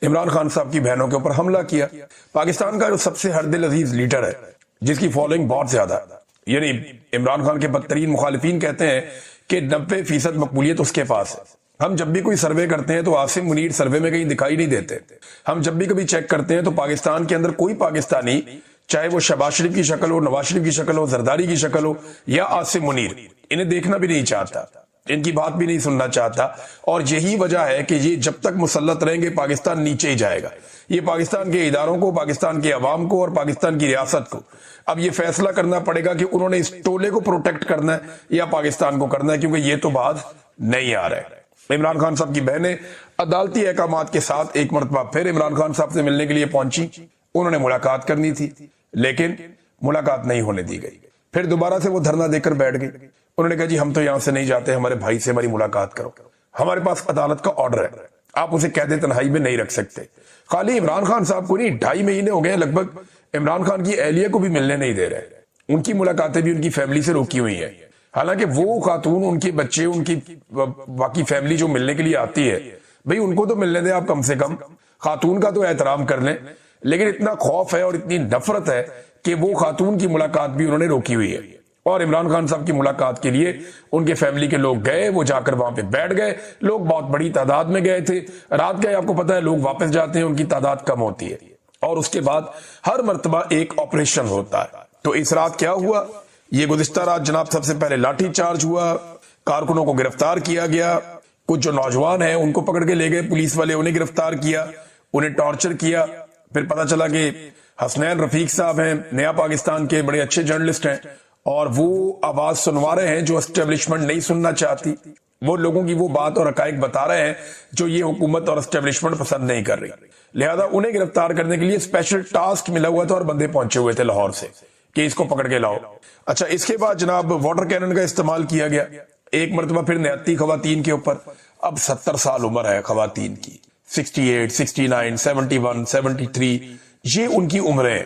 عمران خان صاحب کی بہنوں کے اوپر حملہ کیا. پاکستان کا جو سب سے ہر دل عزیز لیڈر ہے جس کی فالوئنگ بہت زیادہ ہے، یعنی عمران خان کے بدترین مخالفین کہتے ہیں کہ 90% مقبولیت اس کے پاس ہے. ہم جب بھی کوئی سروے کرتے ہیں تو عاصم منیر سروے میں کہیں دکھائی نہیں دیتے. ہم جب بھی کبھی چیک کرتے ہیں تو پاکستان کے اندر کوئی پاکستانی، چاہے وہ شہباز شریف کی شکل ہو، نواز شریف کی شکل ہو، زرداری کی شکل ہو یا عاصم منیر، انہیں دیکھنا بھی نہیں چاہتا، ان کی بات بھی نہیں سننا چاہتا. اور یہی وجہ ہے کہ یہ جب تک مسلط رہیں گے پاکستان نیچے ہی جائے گا. یہ پاکستان کے اداروں کو، پاکستان کے عوام کو اور پاکستان کی ریاست کو اب یہ فیصلہ کرنا پڑے گا کہ انہوں نے اس ٹولے کو پروٹیکٹ کرنا ہے یا پاکستان کو کرنا ہے، کیونکہ یہ تو بات نہیں آ رہا ہے. عمران خان صاحب کی بہنیں عدالتی احکامات کے ساتھ ایک مرتبہ پھر عمران خان صاحب سے ملنے کے لیے پہنچی. انہوں نے ملاقات کرنی تھی لیکن ملاقات نہیں ہونے دی گئی. پھر دوبارہ سے وہ دھرنا دے کر بیٹھ گئی. انہوں نے کہا جی ہم تو یہاں سے نہیں جاتے، ہمارے بھائی سے ہماری ملاقات کرو، ہمارے پاس عدالت کا آرڈر ہے، آپ اسے قید تنہائی میں نہیں رکھ سکتے. خالی عمران خان صاحب کو نہیں، 2.5 مہینے ہو گئے لگ بھگ عمران خان کی اہلیہ کو بھی ملنے نہیں دے رہے. ان کی ملاقاتیں بھی ان کی فیملی سے روکی ہوئی ہیں. حالانکہ وہ خاتون، ان کے بچے، ان کی باقی فیملی جو ملنے کے لیے آتی ہے، بھئی ان کو تو ملنے دیں آپ، کم سے کم خاتون کا تو احترام کر لیں. لیکن اتنا خوف ہے اور اتنی نفرت ہے کہ وہ خاتون کی ملاقات بھی انہوں نے روکی ہوئی ہے. اور عمران خان صاحب کی ملاقات کے لیے ان کے فیملی کے لوگ گئے، وہ جا کر وہاں پہ بیٹھ گئے. لوگ بہت بڑی تعداد میں گئے تھے. رات گئے، آپ کو پتا ہے لوگ واپس جاتے ہیں، ان کی تعداد کم ہوتی ہے. اور اس کے بعد ہر مرتبہ ایک آپریشن ہوتا ہے. تو اس رات کیا ہوا؟ یہ گزشتہ رات جناب سب سے پہلے لاٹھی چارج ہوا، کارکنوں کو گرفتار کیا گیا، کچھ جو نوجوان ہیں ان کو پکڑ کے لے گئے پولیس والے، انہیں گرفتار کیا، انہیں ٹارچر کیا. پھر پتا چلا کہ حسنین رفیق صاحب ہیں، نیا پاکستان کے بڑے اچھے جرنلسٹ ہیں، اور وہ آواز سنوا رہے ہیں جو اسٹیبلشمنٹ نہیں سننا چاہتی. وہ لوگوں کی وہ بات اور حقائق بتا رہے ہیں جو یہ حکومت اور اسٹیبلشمنٹ پسند نہیں کر رہی. لہذا انہیں گرفتار کرنے کے لیے اسپیشل ٹاسک ملا ہوا تھا اور بندے پہنچے ہوئے تھے لاہور سے کہ اس کو پکڑ کے لاؤ. اچھا، اس کے بعد جناب واٹر کینن کا استعمال کیا گیا ایک مرتبہ پھر نہتی خواتین کے اوپر. اب 70 سال عمر ہے خواتین کی، 68، 69، 71، 73، یہ ان کی عمریں.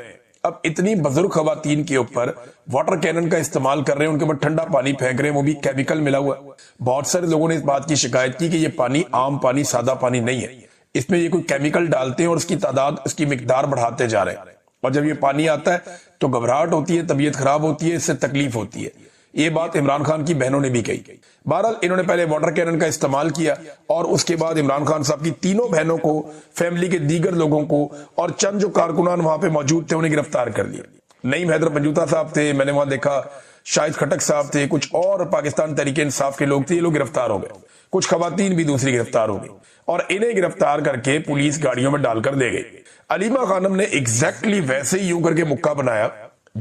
اب اتنی بزرگ خواتین کے اوپر واٹر کینن کا استعمال کر رہے ہیں، ان کے اوپر ٹھنڈا پانی پھینک رہے ہیں، وہ بھی کیمیکل ملا ہوا. بہت سارے لوگوں نے اس بات کی شکایت کی کہ یہ پانی عام پانی، سادہ پانی نہیں ہے، اس میں یہ کوئی کیمیکل ڈالتے ہیں اور اس کی تعداد، اس کی مقدار بڑھاتے جا رہے ہیں. اور جب یہ پانی آتا ہے تو گھبراہٹ ہوتی ہے، طبیعت خراب ہوتی ہے، اس سے تکلیف ہوتی ہے. یہ بات عمران خان کی بہنوں نے بھی کہی. بہرحال انہوں نے پہلے واٹر کینن کا استعمال کیا اور اس کے بعد عمران خان صاحب کی تینوں بہنوں کو، فیملی کے دیگر لوگوں کو اور چند جو کارکنان وہاں پہ موجود تھے انہیں گرفتار کر لیا. نعیم حیدر پنجوتا صاحب تھے، میں نے وہاں دیکھا شاہد خٹک صاحب تھے، کچھ اور پاکستان تحریک انصاف کے لوگ تھے، یہ لوگ گرفتار ہو گئے. کچھ خواتین بھی دوسری گرفتار ہو گئی اور انہیں گرفتار کر کے پولیس گاڑیوں میں ڈال کر دے گئی. علیمہ خانم نے ایگزیکٹلی ویسے ہی یوں کر کے مکہ بنایا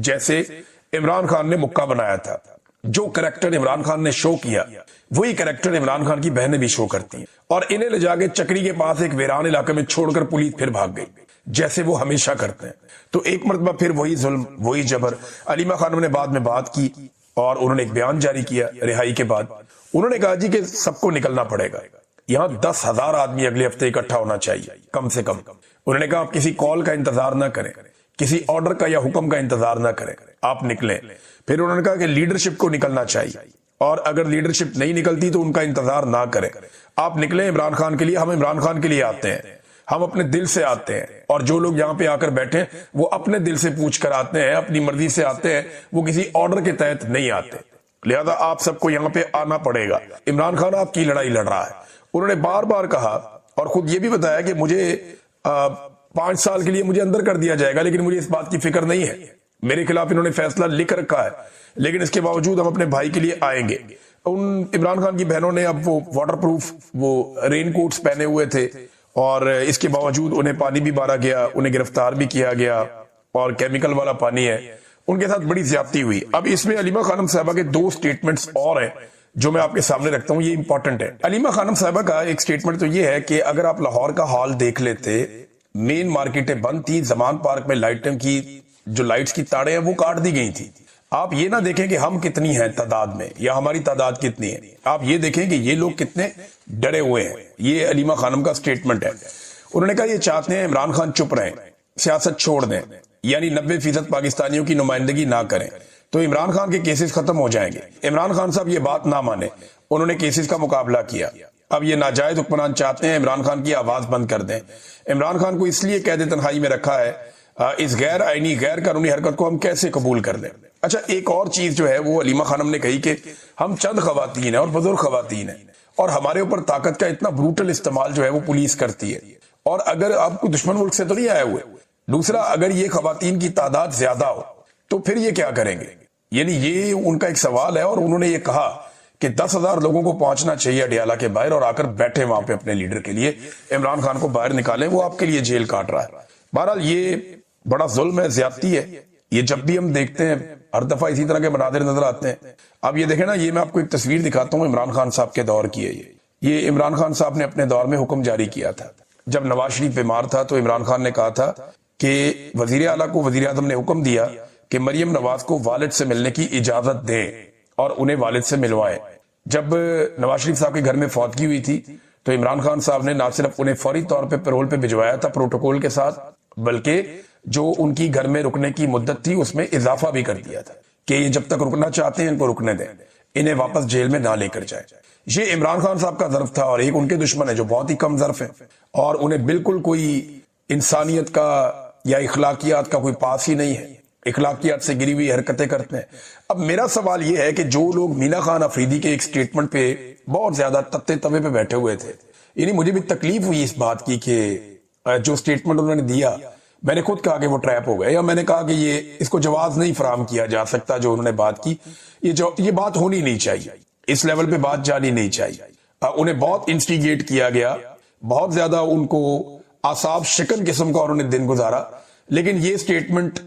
جیسے عمران خان نے مکہ بنایا تھا. جو کریکٹر عمران خان نے شو کیا وہی کریکٹر عمران خان کی بہنیں بھی شو کرتی ہیں. اور انہیں لے جا کے چکری کے پاس ایک ویران علاقے میں چھوڑ کر پولیس پھر بھاگ گئی جیسے وہ ہمیشہ کرتے ہیں. تو ایک مرتبہ پھر وہی ظلم، وہی جبر. علیمہ خانم نے بعد میں بات کی اور انہوں نے ایک بیان جاری کیا رہائی کے بعد. انہوں نے کہا جی کہ سب کو نکلنا پڑے گا، یہاں 10,000 آدمی اگلے ہفتے اکٹھا ہونا چاہیے کم سے کم. انہوں نے کہا آپ کسی کال کا انتظار نہ کریں، کسی آرڈر کا یا حکم کا انتظار نہ کریں، آپ نکلیں. پھر انہوں نے کہا کہ لیڈرشپ کو نکلنا چاہیے اور اگر لیڈرشپ نہیں نکلتی تو ان کا انتظار نہ کریں، آپ نکلیں عمران خان کے لیے. ہم عمران خان کے لیے آتے ہیں، ہم اپنے دل سے آتے ہیں، اور جو لوگ یہاں پہ آ کر بیٹھے وہ اپنے دل سے پوچھ کر آتے ہیں، اپنی مرضی سے آتے ہیں، وہ کسی آرڈر کے تحت نہیں آتے. لہذا آپ سب کو یہاں پہ آنا پڑے گا. عمران خان آپ کی لڑائی لڑ رہا ہے. انہوں نے بار بار کہا اور خود یہ بھی بتایا کہ مجھے 5 سال کے لیے مجھے اندر کر دیا جائے گا، لیکن مجھے اس بات کی فکر نہیں ہے. میرے خلاف انہوں نے فیصلہ لکھ رکھا ہے، لیکن اس کے باوجود ہم اپنے بھائی کے لیے آئیں گے. عمران خان کی بہنوں نے اب وہ واٹر پروف وہ رین کوٹس پہنے ہوئے تھے اور اس کے باوجود انہیں پانی بھی مارا گیا، انہیں گرفتار بھی کیا گیا اور کیمیکل والا پانی ہے. ان کے ساتھ بڑی زیادتی ہوئی. اب اس میں علیمہ خانم صاحبہ کے 2 سٹیٹمنٹس اور ہیں جو میں آپ کے سامنے رکھتا ہوں، یہ امپورٹنٹ ہے. علیمہ خانم صاحبہ کا ایک سٹیٹمنٹ تو یہ ہے کہ اگر آپ لاہور کا حال دیکھ لیتے، مین مارکیٹیں بند تھی، زمان پارک میں لائٹیں کی جو لائٹس کی تاڑیں ہیں وہ کاٹ دی گئی تھی. آپ یہ نہ دیکھیں کہ ہم کتنی ہیں تعداد میں یا ہماری تعداد کتنی ہے، آپ یہ دیکھیں کہ یہ لوگ کتنے ڈرے ہوئے ہیں. یہ علیمہ خانم کا سٹیٹمنٹ ہے. انہوں نے کہا یہ چاہتے ہیں عمران خان چپ رہیں، سیاست چھوڑ دیں، یعنی 90% پاکستانیوں کی نمائندگی نہ کریں تو عمران خان کے کیسز ختم ہو جائیں گے. عمران خان صاحب یہ بات نہ مانے، انہوں نے کیسز کا مقابلہ کیا اب یہ ناجائز حکمران چاہتے ہیں عمران خان کی آواز بند کر دیں. عمران خان کو اس لیے قید تنہائی میں رکھا ہے. اس غیر آئینی غیر قانونی حرکت کو ہم کیسے قبول کر لیں؟ اچھا ایک اور چیز جو ہے وہ علیمہ خانم نے کہی کہ ہم چند خواتین ہیں اور بزرگ خواتین ہیں اور ہمارے اوپر طاقت کا اتنا بروٹل استعمال جو ہے وہ پولیس کرتی ہے، اور اگر آپ کو دشمن ملک سے تو نہیں آئے ہوئے. دوسرا اگر یہ خواتین کی تعداد زیادہ ہو تو پھر یہ کیا کریں گے؟ یعنی یہ ان کا ایک سوال ہے. اور انہوں نے یہ کہا کہ 10,000 لوگوں کو پہنچنا چاہیے اڈیالہ کے باہر اور آ کر بیٹھے وہاں پہ اپنے لیڈر کے لیے، عمران خان کو باہر نکالیں، وہ آپ کے لیے جیل کاٹ رہا ہے. بہرحال یہ بڑا ظلم ہے، زیادتی ہے. یہ جب بھی ہم دیکھتے ہیں ہر دفعہ اسی طرح کے مناظر نظر آتے ہیں. اب یہ دیکھیں نا، یہ میں آپ کو ایک تصویر دکھاتا ہوں عمران خان صاحب کے دور کی ہے. یہ عمران خان صاحب نے اپنے دور میں حکم جاری کیا تھا. جب نواز شریف بیمار تھا تو عمران خان نے کہا تھا کہ وزیر اعلیٰ کو وزیر اعظم نے حکم دیا کہ مریم نواز کو والد سے ملنے کی اجازت دیں اور انہیں والد سے ملوائیں. جب نواز شریف صاحب کے گھر میں فوتگی ہوئی تھی تو عمران خان صاحب نے نہ صرف انہیں فوری طور پہ پیرول پہ بھجوایا تھا پروٹوکول کے ساتھ، بلکہ جو ان کی گھر میں رکنے کی مدت تھی اس میں اضافہ بھی کر دیا تھا کہ یہ جب تک رکنا چاہتے ہیں ان کو رکنے دیں، انہیں واپس جیل میں نہ لے کر جائیں. یہ عمران خان صاحب کا ظرف تھا، اور ایک ان کے دشمن ہے جو بہت ہی کم ظرف ہیں اور انہیں بالکل کوئی انسانیت کا یا اخلاقیات کا کوئی پاس ہی نہیں ہے، اخلاقیات سے گری ہوئی حرکتیں کرتے ہیں. اب میرا سوال یہ ہے کہ جو لوگ مینا خان افریدی کے ایک سٹیٹمنٹ پہ بہت زیادہ تتے توے پہ بیٹھے ہوئے تھے، یعنی مجھے بھی تکلیف ہوئی اس بات کی کہ جو سٹیٹمنٹ انہوں نے دیا، میں نے خود کہا کہ وہ ٹریپ ہو گئے، یا میں نے کہا کہ یہ اس کو جواز نہیں فراہم کیا جا سکتا جو انہوں نے بات کی. یہ بات ہونی نہیں چاہیے، اس لیول پہ بات جانی نہیں چاہیے. انہیں بہت انسٹیگیٹ کیا گیا، بہت زیادہ ان کو اعصاب شکن قسم کا انہوں نے دن گزارا، لیکن یہ سٹیٹمنٹ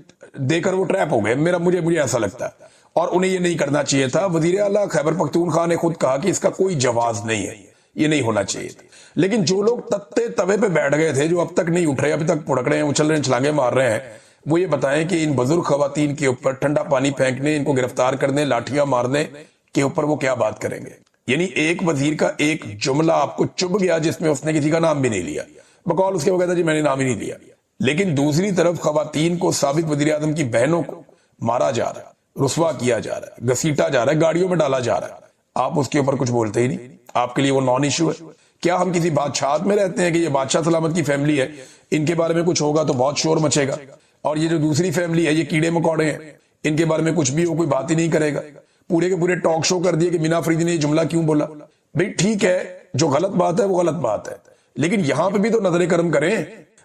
دے کر وہ ٹریپ ہو گئے. مجھے ایسا لگتا ہے، اور انہیں یہ نہیں کرنا چاہیے تھا. وزیر اعلیٰ خیبر پختونخوا نے خود کہا کہ اس کا کوئی جواز نہیں ہے، یہ نہیں ہونا چاہیے تھا. لیکن جو لوگ تتے توے پہ بیٹھ گئے تھے، جو اب تک نہیں اٹھ رہے، ابھی تک پڑک رہے ہیں، اچھل رہے ہیں، چھلانگے مار رہے ہیں، وہ یہ بتائیں کہ ان بزرگ خواتین کے اوپر ٹھنڈا پانی پھینکنے، ان کو گرفتار کرنے، لاٹھیاں مارنے کے اوپر وہ کیا بات کریں گے؟ یعنی ایک وزیر کا ایک جملہ آپ کو چبھ گیا جس میں اس نے کسی کا نام بھی نہیں لیا، بقول اس کے وہ کہتا جی میں نے نام ہی نہیں لیا. لیکن دوسری طرف خواتین کو، سابق وزیر اعظم کی بہنوں کو مارا جا رہا ہے، رسوا کیا جا رہا ہے، گھسیٹا جا رہا ہے، گاڑیوں میں ڈالا جا رہا ہے. آپ اس کے اوپر کچھ بولتے ہی نہیں، آپ کے لیے وہ نان ایشو ہے. کیا ہم کسی بادشاہت میں رہتے ہیں کہ یہ بادشاہ سلامت کی فیملی ہے، ان کے بارے میں کچھ ہوگا تو بہت شور مچے گا، اور یہ جو دوسری فیملی ہے یہ کیڑے مکوڑے ہیں، ان کے بارے میں کچھ بھی ہو کوئی بات ہی نہیں کرے گا. پورے کے پورے ٹاک شو کر دیے کہ مینا افریدی نے یہ جملہ کیوں بولا. بھئی ٹھیک ہے، جو غلط بات ہے وہ غلط بات ہے، لیکن یہاں پہ بھی تو نظر کرم کریں.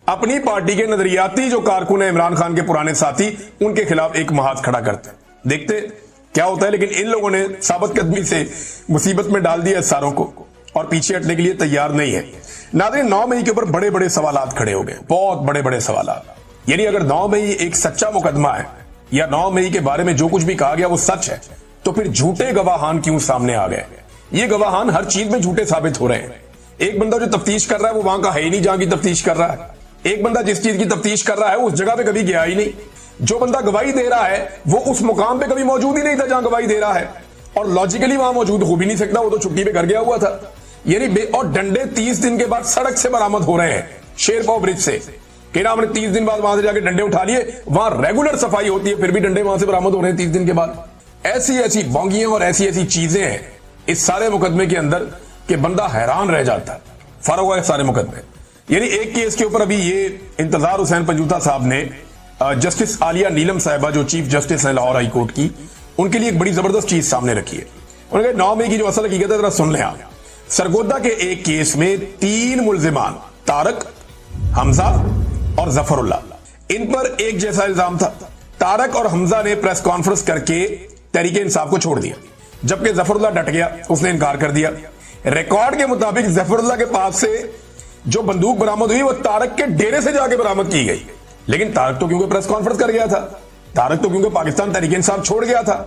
اپنی پارٹی کے نظریاتی جو کارکن ہیں عمران خان کے پرانے ساتھی، ان کے خلاف ایک محاذ کھڑا کرتے ہیں، دیکھتے کیا ہوتا ہے. لیکن ان لوگوں نے ثابت قدمی سے مصیبت میں ڈال دیا ساروں کو، اور پیچھے ہٹنے کے لیے تیار نہیں ہے. ناظرین، 9 مئی کے اوپر بڑے بڑے سوالات کھڑے ہو گئے، بہت بڑے بڑے سوالات. یعنی اگر 9 مئی ایک سچا مقدمہ ہے، یا 9 مئی کے بارے میں جو کچھ بھی کہا گیا وہ سچ ہے، تو پھر جھوٹے گواہان کیوں سامنے آ گئے؟ یہ گواہان ہر چیز میں جھوٹے ثابت ہو رہے ہیں. ایک بندہ جو تفتیش کر رہا ہے وہ وہاں کا ہے ہی نہیں جہاں کی تفتیش کر رہا ہے. ایک بندہ جس چیز کی تفتیش کر رہا ہے اس جگہ پہ کبھی گیا ہی نہیں. جو بندہ گواہی دے رہا ہے وہ اس مقام پہ کبھی موجود ہی نہیں تھا جہاں گواہی دے رہا ہے، اور لاجیکلی وہاں موجود ہو بھی نہیں سکتا، وہ تو چھٹی پہ گھر گیا ہوا تھا. یعنی اور ڈنڈے 30 دن کے بعد سڑک سے برآمد ہو رہے ہیں، شیر پاؤ برج سے. کہ ہم نے 30 دن بعد وہاں سے جا کے ڈنڈے اٹھا لیے، وہاں ریگولر صفائی ہوتی ہے، پھر بھی ڈنڈے وہاں سے برآمد ہو رہے ہیں 30 دن کے بعد. ایسی ایسی بونگیاں اور ایسی ایسی چیزیں ہیں اس سارے مقدمے کے اندر کہ بندہ حیران رہ جاتا ہے. فرق ہوا ہے سارے مقدمے. یعنی ایک کیس کے اوپر ابھی یہ انتظار حسین پنجوتا صاحب نے جسٹس عالیہ نیلم صاحبہ جو چیف جسٹس ہیں لاہور ہائی کورٹ کی، ان کے لیے ایک بڑی زبردست چیز سامنے رکھی ہے. انہوں نے کہا 9 مئی کی جو اصل حقیقت ہے ذرا سن لیں آپ. سرگودا کے ایک کیس میں 3 ملزمان طارق، حمزہ اور ظفر اللہ، ان پر ایک جیسا الزام تھا. طارق اور حمزہ نے پریس کانفرنس کر کے تحریک انصاف کو چھوڑ دیا، جبکہ ظفر اللہ ڈٹ گیا، اس نے انکار کر دیا. ریکارڈ کے مطابق ظفر اللہ کے پاس سے جو بندوق برآمد ہوئی وہ طارق کے ڈیرے سے جا کے برآمد کی گئی. لیکن طارق تو کیونکہ پریس کانفرنس کر گیا تھا، طارق تو کیونکہ پاکستان تحریک انصاف چھوڑ گیا تھا،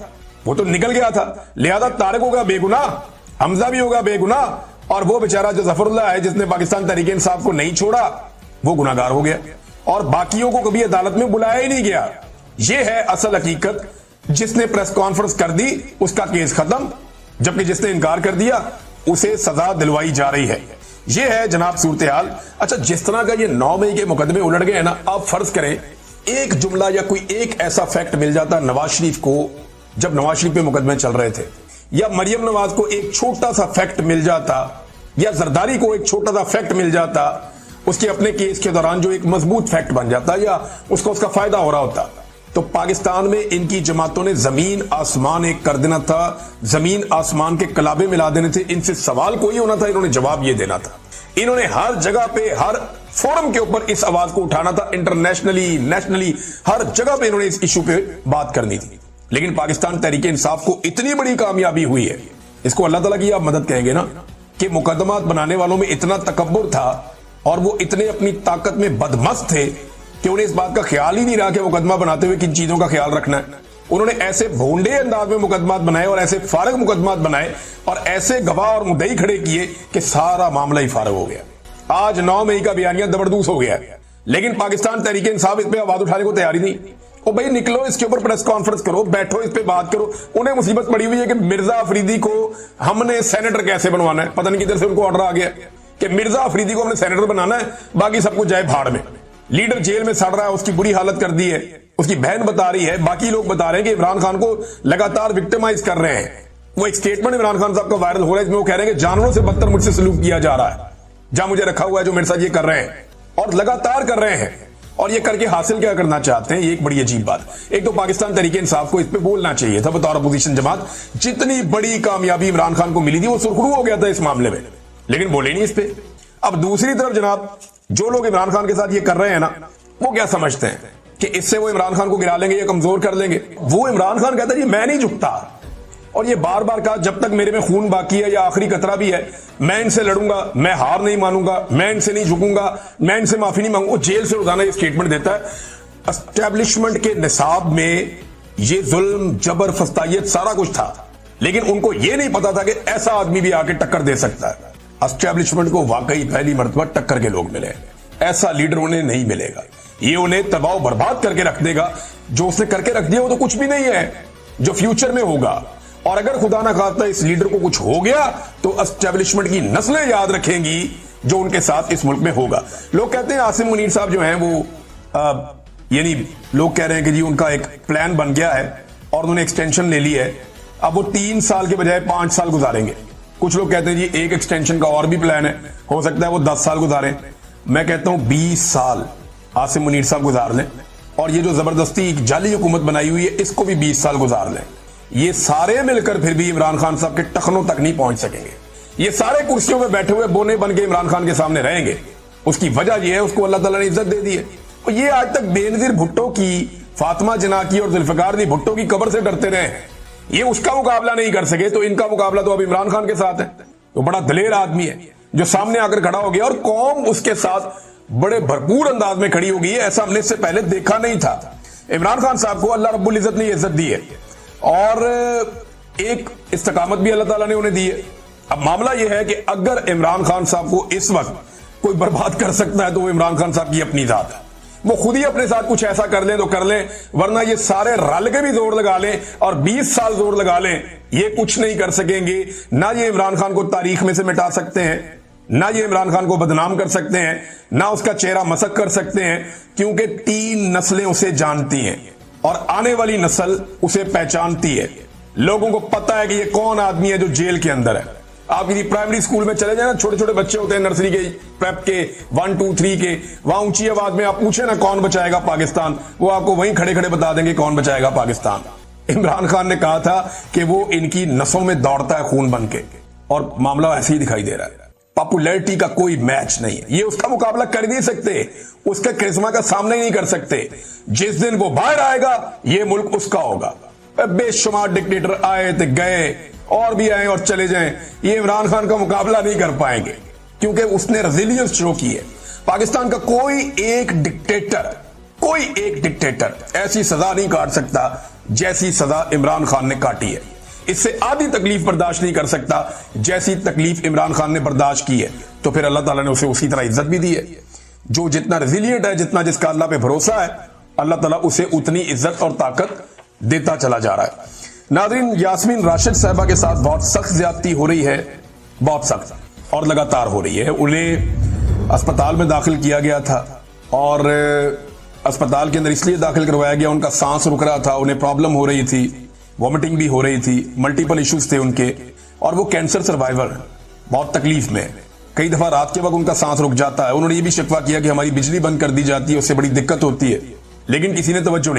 وہ تو نکل گیا تھا، لہذا طارق ہوگا بے گناہ، حمزہ بھی ہوگا بے گناہ، اور وہ بیچارہ جو ظفر اللہ ہے جس نے پاکستان تحریک انصاف کو نہیں چھوڑا وہ گناہگار ہو گیا، اور باقیوں کو کبھی عدالت میں بلایا ہی نہیں گیا. یہ ہے اصل حقیقت. جس نے پریس کانفرنس کر دی اس کا کیس ختم، جبکہ جس نے انکار کر دیا اسے سزا دلوائی جا رہی ہے. یہ ہے جناب صورتحال. اچھا، جس طرح کا یہ 9 مئی کے مقدمے الٹ گئے ہیں نا، آپ فرض کریں ایک جملہ یا کوئی ایک ایسا فیکٹ مل جاتا نواز شریف کو جب نواز شریف پہ مقدمے چل رہے تھے، یا مریم نواز کو ایک چھوٹا سا فیکٹ مل جاتا یا زرداری کو ایک چھوٹا سا فیکٹ مل جاتا اس کے اپنے کیس کے دوران جو ایک مضبوط فیکٹ بن جاتا یا اس کو اس کا فائدہ ہو رہا ہوتا. تو پاکستان میں ان کی جماعتوں نے زمین آسمان ایک کر دینا تھا, زمین آسمان کے کلابے ملا دینے تھے. ان سے سوال کوئی ہونا تھا, انہوں نے جواب یہ دینا تھا. انہوں نے ہر جگہ پہ ہر فورم کے اوپر اس آواز کو اٹھانا تھا, انٹرنیشنلی نیشنلی ہر جگہ پہ انہوں نے اس ایشو پہ بات کرنی تھی. لیکن پاکستان تحریک انصاف کو اتنی بڑی کامیابی ہوئی ہے, اس کو اللہ تعالیٰ کی آپ مدد کہیں گے نا, کہ مقدمات بنانے والوں میں اتنا تکبر تھا اور وہ اتنے اپنی طاقت میں بدمست تھے کہ انہیں اس بات کا خیال ہی نہیں رہا کہ مقدمہ بناتے ہوئے کن چیزوں کا خیال رکھنا ہے. انہوں نے ایسے بھونڈے انداز میں مقدمات بنائے اور ایسے فارغ مقدمات بنائے اور ایسے گواہ اور مدعی کھڑے کیے کہ سارا معاملہ ہی فارغ ہو گیا. آج 9 مئی کا بیانیہ زبردست ہو گیا, لیکن پاکستان تحریک انصاف اس پہ آواز اٹھانے کو تیار ہی نہیں. او بھائی نکلو, اس کے اوپر پریس کانفرنس کرو, بیٹھو, اس پہ بات کرو. انہیں مصیبت پڑی ہوئی ہے کہ مرزا افریدی کو ہم نے سینیٹر کیسے بنوانا ہے. پتہ نہیں کدھر سے ان کو آرڈر آ گیا کہ مرزا افریدی کو ہم نے سینیٹر بنانا ہے, باقی سب کچھ جائے بھاڑ میں. لیڈر جیل میں سڑ رہا ہے, اس کی بری حالت کر دی ہے, اس کی بہن بتا رہی ہے, باقی لوگ بتا رہے ہیں کہ عمران خان کو لگاتار وکٹمائز کر رہے ہیں. وہ ایک سٹیٹمنٹ عمران خان صاحب کا وائرل ہو رہا ہے, اس میں وہ کہہ رہے ہیں کہ جانوروں سے بدتر مجھ سے سلوک کیا جا رہا ہے, جہاں مجھے رکھا ہوا ہے جو میرے ساتھ یہ کر رہے ہیں اور لگاتار کر رہے ہیں. اور یہ کر کے حاصل کیا کرنا چاہتے ہیں, یہ ایک بڑی عجیب بات. ایک تو پاکستان تحریک انصاف کو اس پہ بولنا چاہیے تھا بطور اپوزیشن جماعت. جتنی بڑی کامیابی عمران خان کو ملی تھی وہ سرخرو ہو گیا تھا اس معاملے میں, لیکن بولے نہیں اس پہ. اب دوسری طرف جناب جو لوگ عمران خان کے ساتھ یہ کر رہے ہیں نا, وہ کیا سمجھتے ہیں کہ اس سے وہ عمران خان کو گرا لیں گے یا کمزور کر لیں گے. وہ عمران خان کہتا ہے میں نہیں جھکتا, اور یہ بار بار کہا جب تک میرے میں خون باقی ہے یا آخری قطرہ بھی ہے میں ان سے لڑوں گا, میں ہار نہیں مانوں گا, میں ان سے نہیں جھکوں گا, میں ان سے معافی نہیں مانگوں. وہ جیل سے روزانہ یہ سٹیٹمنٹ دیتا ہے. اسٹیبلشمنٹ کے نصاب میں یہ ظلم, جبر, فسطائیت سارا کچھ تھا, لیکن ان کو یہ نہیں پتا تھا کہ ایسا آدمی بھی آ کے ٹکر دے سکتا ہے. اسٹیبلشمنٹ کو واقعی پہلی مرتبہ ٹکر کے لوگ ملے, ایسا لیڈر انہیں نہیں ملے گا. یہ انہیں تباہ و برباد کر کے رکھ دے گا. جو اس نے کر کے رکھ دیا وہ تو کچھ بھی نہیں ہے جو فیوچر میں ہوگا. اور اگر خدا نہ خواستہ اس لیڈر کو کچھ ہو گیا تو اسٹیبلشمنٹ کی نسلیں یاد رکھیں گی جو ان کے ساتھ اس ملک میں ہوگا. لوگ کہتے ہیں عاصم منیر صاحب جو ہیں وہ یعنی لوگ کہہ رہے ہیں کہ جی ان کا ایک پلان بن گیا ہے اور انہوں نے ایکسٹینشن لے لی ہے, اب وہ 3 سال کے بجائے 5 سال گزاریں گے. کچھ لوگ کہتے ہیں جی ایک ایکسٹینشن کا اور بھی پلان ہے, ہو سکتا ہے وہ 10 سال گزاریں. میں کہتا ہوں 20 سال عاصم منیر صاحب گزار لیں, اور یہ جو زبردستی ایک جعلی حکومت بنائی ہوئی ہے اس کو بھی 20 سال گزار لیں. یہ سارے مل کر پھر بھی عمران خان صاحب کے ٹخنوں تک نہیں پہنچ سکیں گے. یہ سارے کرسیوں پہ بیٹھے ہوئے بونے بن کے عمران خان کے سامنے رہیں گے. اس کی وجہ یہ ہے اس کو اللہ تعالیٰ نے عزت دے دی ہے. اور یہ آج تک بے نظیر بھٹو کی, فاطمہ جناح کی اور ذوالفقار دی بھٹو کی قبر سے ڈرتے رہے ہیں. یہ اس کا مقابلہ نہیں کر سکے تو ان کا مقابلہ تو اب عمران خان کے ساتھ ہے. تو بڑا دلیر آدمی ہے جو سامنے آ کر کھڑا ہو گیا اور قوم اس کے ساتھ بڑے بھرپور انداز میں کھڑی ہو گئی ہے. ایسا ہم نے اس سے پہلے دیکھا نہیں تھا. عمران خان صاحب کو اللہ رب العزت نے عزت دی ہے اور ایک استقامت بھی اللہ تعالیٰ نے انہیں دی ہے. اب معاملہ یہ ہے کہ اگر عمران خان صاحب کو اس وقت کوئی برباد کر سکتا ہے تو وہ عمران خان صاحب کی اپنی ذات ہے. وہ خود ہی اپنے ساتھ کچھ ایسا کر لیں تو کر لیں, ورنہ یہ سارے رل کے بھی زور لگا لیں اور 20 سال زور لگا لیں, یہ کچھ نہیں کر سکیں گے. نہ یہ عمران خان کو تاریخ میں سے مٹا سکتے ہیں, نہ یہ عمران خان کو بدنام کر سکتے ہیں, نہ اس کا چہرہ مسخ کر سکتے ہیں, کیونکہ 3 نسلیں اسے جانتی ہیں اور آنے والی نسل اسے پہچانتی ہے. لوگوں کو پتا ہے کہ یہ کون آدمی ہے جو جیل کے اندر ہے. آپ کسی پرائمری سکول میں چلے جائیں نا, چھوٹے چھوٹے بچے ہوتے ہیں نرسری کے, پریپ کے, 1 2 3 کے, وہاں اونچی آواز میں آپ پوچھیں نا کون بچائے گا پاکستان, وہ آپ کو وہیں کھڑے کھڑے بتا دیں گے کون بچائے گا پاکستان. عمران خان نے کہا تھا کہ وہ ان کی نسوں میں دوڑتا ہے خون بن کے, اور معاملہ ایسے ہی دکھائی دے رہا ہے. پاپولیرٹی کا کوئی میچ نہیں ہے. یہ اس کا مقابلہ کر نہیں سکتے, اس کے کرشمہ کا سامنا ہی نہیں کر سکتے. جس دن وہ باہر آئے گا یہ ملک اس کا ہوگا. بے شمار ڈکٹیٹر آئے تھے گئے, اور بھی آئیں اور چلے جائیں, یہ عمران خان کا مقابلہ نہیں کر پائیں گے کیونکہ اس نے ریزیلینس شو کی ہے. پاکستان کا کوئی ایک ڈکٹیٹر ایسی سزا نہیں کاٹ سکتا جیسی سزا عمران خان نے کاٹی ہے. اس سے آدھی تکلیف برداشت نہیں کر سکتا جیسی تکلیف عمران خان نے برداشت کی ہے. تو پھر اللہ تعالیٰ نے اسے اسی طرح عزت بھی دی ہے. جو جتنا ریزیلینٹ ہے, جتنا جس کا اللہ پہ بھروسہ ہے, اللہ تعالیٰ اسے اتنی عزت اور طاقت دیتا چلا جا رہا ہے. ناظرین, یاسمین راشد صاحبہ کے ساتھ بہت سخت زیادتی ہو رہی ہے, بہت سخت, اور لگاتار ہو رہی ہے. انہیں اسپتال میں داخل کیا گیا تھا اور اسپتال کے اندر اس لیے داخل کروایا گیا, ان کا سانس رک رہا تھا, انہیں پرابلم ہو رہی تھی, وامٹنگ بھی ہو رہی تھی, ملٹیپل ایشوز تھے ان کے, اور وہ کینسر سروائیور, بہت تکلیف میں. کئی دفعہ رات کے وقت ان کا سانس رک جاتا ہے. انہوں نے یہ بھی شکوہ کیا کہ ہماری بجلی بند کر دی جاتی ہے, اس سے بڑی دقت ہوتی ہے, لیکن کسی نے توجہ نہیں